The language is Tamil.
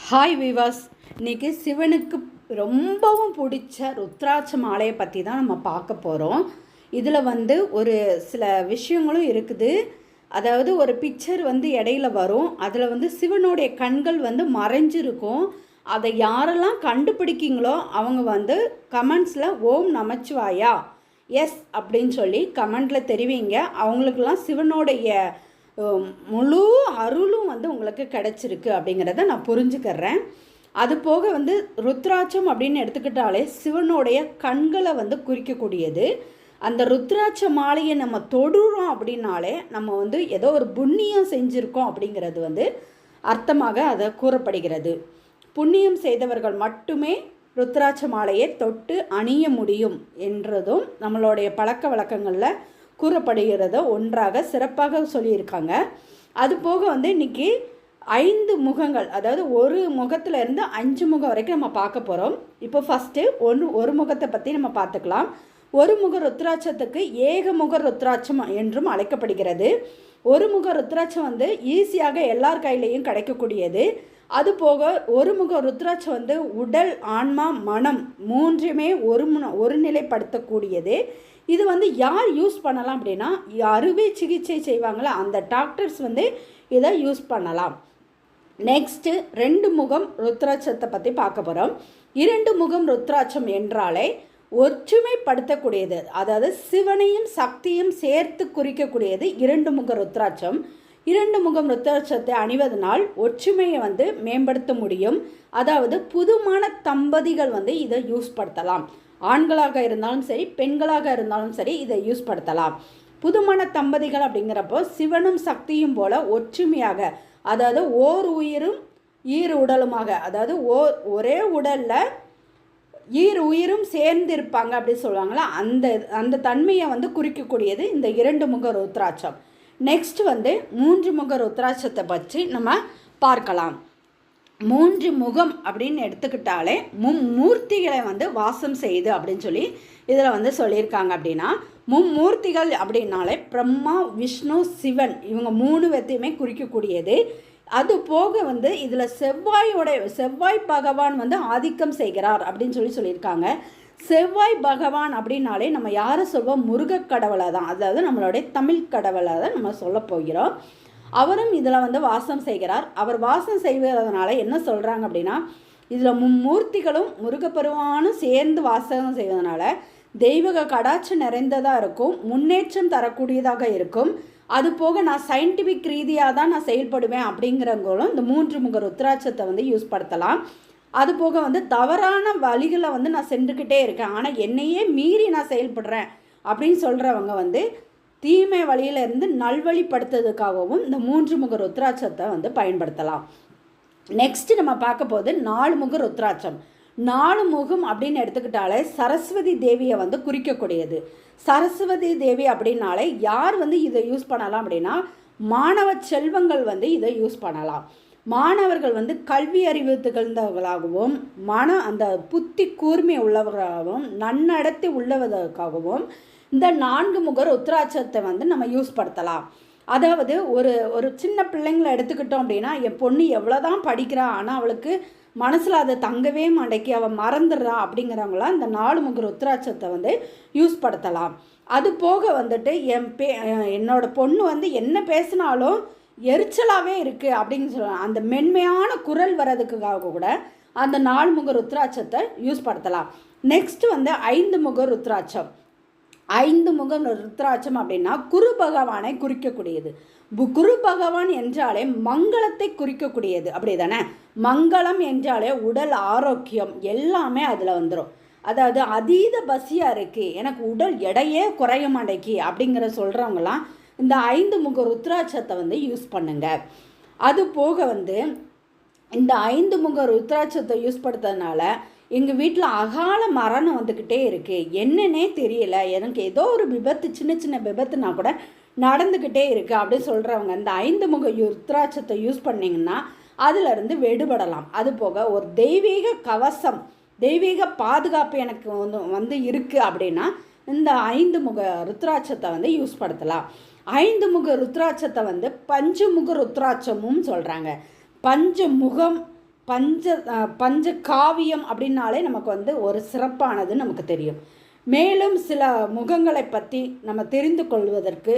ஹாய் வீவர்ஸ், இன்றைக்கி சிவனுக்கு ரொம்பவும் பிடிச்ச ருத்ராட்ச மாலையை பற்றி தான் நம்ம பார்க்க போகிறோம். இதில் ஒரு சில விஷயங்களும் இருக்குது. அதாவது ஒரு பிக்சர் இடையில வரும். அதில் சிவனுடைய கண்கள் மறைஞ்சிருக்கும். அதை யாரெல்லாம் கண்டுபிடிக்கிங்களோ அவங்க கமெண்ட்ஸில் ஓம் நமச்சிவாயா எஸ் அப்படின்னு சொல்லி கமெண்டில் தெரிவிங்க. அவங்களுக்கெல்லாம் சிவனுடைய முழு அருளும் உங்களுக்கு கிடச்சிருக்கு அப்படிங்கிறத நான் புரிஞ்சுக்கிறேன். அது போக ருத்ராட்சம் அப்படின்னு எடுத்துக்கிட்டாலே சிவனுடைய கண்களை குறிக்கக்கூடியது. அந்த ருத்ராட்ச மாலையை நம்ம தொடுறோம் அப்படின்னாலே நம்ம ஏதோ ஒரு புண்ணியம் செஞ்சுருக்கோம் அப்படிங்கிறது அர்த்தமாக அதை கூறப்படுகிறது. புண்ணியம் செய்தவர்கள் மட்டுமே ருத்ராட்ச மாலையை தொட்டு அணிய முடியும் என்றதும் நம்மளுடைய பழக்க வழக்கங்களில் கூறப்படுகிறத ஒன்றாக சிறப்பாக சொல்லியிருக்காங்க. அது போக இன்றைக்கி 5 முகங்கள், அதாவது ஒரு முகத்திலேருந்து 5 முகம் வரைக்கும் நம்ம பார்க்க போகிறோம். இப்போ ஃபஸ்ட்டு ஒரு முகத்தை பற்றி நம்ம பார்த்துக்கலாம். ஒரு முக ருத்ராட்சத்துக்கு ஏகமுக ருத்ராட்சம் என்றும் அழைக்கப்படுகிறது. ஒரு முக ருத்ராட்சம் ஈஸியாக எல்லார் கையிலையும் கிடைக்கக்கூடியது. அது போக ஒரு முக ருத்ராட்சம் உடல், ஆன்மா, மனம் மூன்றுமே ஒருநிலைப்படுத்தக்கூடியது. இது யார் யூஸ் பண்ணலாம் அப்படின்னா, அறுவை சிகிச்சை செய்வாங்களா அந்த டாக்டர்ஸ் இதை யூஸ் பண்ணலாம். நெக்ஸ்ட்டு 2 முகம் ருத்ராட்சத்தை பற்றி பார்க்க போகிறோம். 2 முகம் ருத்ராட்சம் என்றாலே ஒற்றுமைப்படுத்தக்கூடியது, அதாவது சிவனையும் சக்தியும் சேர்த்து குறிக்கக்கூடியது 2 முக ருத்ராட்சம். 2 முகம் ருத்ராட்சத்தை அணிவதனால் ஒற்றுமையை மேம்படுத்த முடியும். அதாவது புதுமான தம்பதிகள் இதை யூஸ் படுத்தலாம். ஆண்களாக இருந்தாலும் சரி, பெண்களாக இருந்தாலும் சரி, இதை யூஸ் படுத்தலாம். புதுமண தம்பதிகள் அப்படிங்கிறப்போ சிவனும் சக்தியும் போல ஒற்றுமையாக, அதாவது ஓர் உயிரும் ஈர் உடலுமாக, அதாவது ஒரே உடலில் ஈர் உயிரும் சேர்ந்திருப்பாங்க அப்படி சொல்லுவாங்களா, அந்த தன்மையை குறிக்கக்கூடியது இந்த 2 முக ருத்ராட்சம். நெக்ஸ்ட் 3 முக ருத்ராட்சத்தை பற்றி நம்ம பார்க்கலாம். 3 முகம் அப்படின்னு எடுத்துக்கிட்டாலே மும்மூர்த்திகளை வாசம் செய்யுது அப்படின்னு சொல்லி இதில் சொல்லியிருக்காங்க. அப்படின்னா மும்மூர்த்திகள் அப்படின்னாலே பிரம்மா, விஷ்ணு, சிவன் இவங்க 3 பேர்த்தையுமே குறிக்கக்கூடியது. அது போக இதில் செவ்வாய் பகவான் ஆதிக்கம் செய்கிறார் அப்படின்னு சொல்லியிருக்காங்க. செவ்வாய் பகவான் அப்படின்னாலே நம்ம யாரை சொல்வோம், முருகக் கடவுளை தான், அதாவது நம்மளுடைய தமிழ் கடவுளை தான் நம்ம சொல்ல போகிறோம். அவரும் இதில் வாசம் செய்கிறார். அவர் வாசம் செய்வதனால என்ன சொல்கிறாங்க அப்படின்னா, இதில் மும்மூர்த்திகளும் முருகப்பெருமானும் சேர்ந்து வாசகம் செய்வதனால தெய்வக கடாட்சி நிறைந்ததாக இருக்கும், முன்னேற்றம் தரக்கூடியதாக இருக்கும். அது போக நான் சயின்டிஃபிக் ரீதியாக தான் நான் செயல்படுவேன் அப்படிங்கிறவங்களும் இந்த 3 முக ருத்ராட்சத்தை யூஸ் படுத்தலாம். அது போக தவறான வழிகளை நான் சென்றுக்கிட்டே இருக்கேன், ஆனால் என்னையே மீறி நான் செயல்படுறேன் அப்படின்னு சொல்கிறவங்க தீமை வழியிலிருந்து நல்வழிப்படுத்துறதுக்காகவும் இந்த 3 முக ருத்ராட்சத்தை பயன்படுத்தலாம். நெக்ஸ்ட்டு நம்ம பார்க்க போது 4 முக ருத்ராட்சம். 4 முகம் அப்படின்னு எடுத்துக்கிட்டாலே சரஸ்வதி தேவியை குறிக்கக்கூடியது. சரஸ்வதி தேவி அப்படின்னாலே யார் இதை யூஸ் பண்ணலாம் அப்படின்னா, மாணவ செல்வங்கள் இதை யூஸ் பண்ணலாம். மாணவர்கள் கல்வி அறிவு திகழ்ந்தவர்களாகவும் அந்த புத்தி கூர்மை உள்ளவர்களாகவும் நன்னடத்தை உள்ளவதற்காகவும் இந்த 4 முக ருத்ராட்சத்தை நம்ம யூஸ் படுத்தலாம். அதாவது ஒரு சின்ன பிள்ளைங்களை எடுத்துக்கிட்டோம் அப்படின்னா, என் பொண்ணு எவ்வளோதான் படிக்கிறா ஆனால் அவளுக்கு மனசில் அதை தங்கவே மாட்டேக்கி, அவள் மறந்துடுறா அப்படிங்கிறவங்களாம் இந்த 4 முக ருத்ராட்சத்தை யூஸ் படுத்தலாம். அது போக என்னோட பொண்ணு என்ன பேசினாலும் எரிச்சலாகவே இருக்குது அப்படின்னு சொல்லலாம், அந்த மென்மையான குரல் வர்றதுக்காக கூட அந்த 4 முக ருத்ராட்சத்தை யூஸ் படுத்தலாம். நெக்ஸ்ட் 5 முக ருத்ராட்சம். 5 முகம் ருத்ராட்சம் அப்படின்னா குரு பகவானை குறிக்கக்கூடியது. குரு பகவான் என்றாலே மங்களத்தை குறிக்கக்கூடியது, அப்படி தானே? மங்களம் என்றாலே உடல் ஆரோக்கியம் எல்லாமே அதில் வந்துடும். அதாவது அதீத பசியாக இருக்குது, எனக்கு உடல் எடையே குறைய மாட்டேக்கி அப்படிங்கிற சொல்கிறவங்களாம் இந்த 5 முக ருத்ராட்சத்தை யூஸ் பண்ணுங்க. அது போக இந்த 5 முக ருத்ராட்சத்தை யூஸ் படுத்துறதுனால எங்கள் வீட்டில் அகால மரணம் வந்துக்கிட்டே இருக்குது, என்னன்னே தெரியல, எனக்கு ஏதோ ஒரு விபத்து, சின்ன சின்ன விபத்துனா கூட நடந்துக்கிட்டே இருக்குது அப்படின்னு சொல்கிறவங்க இந்த 5 முக ருத்ராட்சத்தை யூஸ் பண்ணிங்கன்னா அதிலிருந்து விடுபடலாம். அது போக ஒரு தெய்வீக கவசம், தெய்வீக பாதுகாப்பு எனக்கு இருக்குது அப்படின்னா இந்த 5 முக ருத்ராட்சத்தை யூஸ் படுத்தலாம். 5 முக ருத்ராட்சத்தை பஞ்சமுக ருத்ராட்சமும் சொல்கிறாங்க. பஞ்சமுகம் பஞ்ச காவியம் அப்படின்னாலே நமக்கு வந்து ஒரு சிறப்பானது நமக்கு தெரியும். மேலும் சில முகங்களை பற்றி நம்ம தெரிந்து கொள்வதற்கு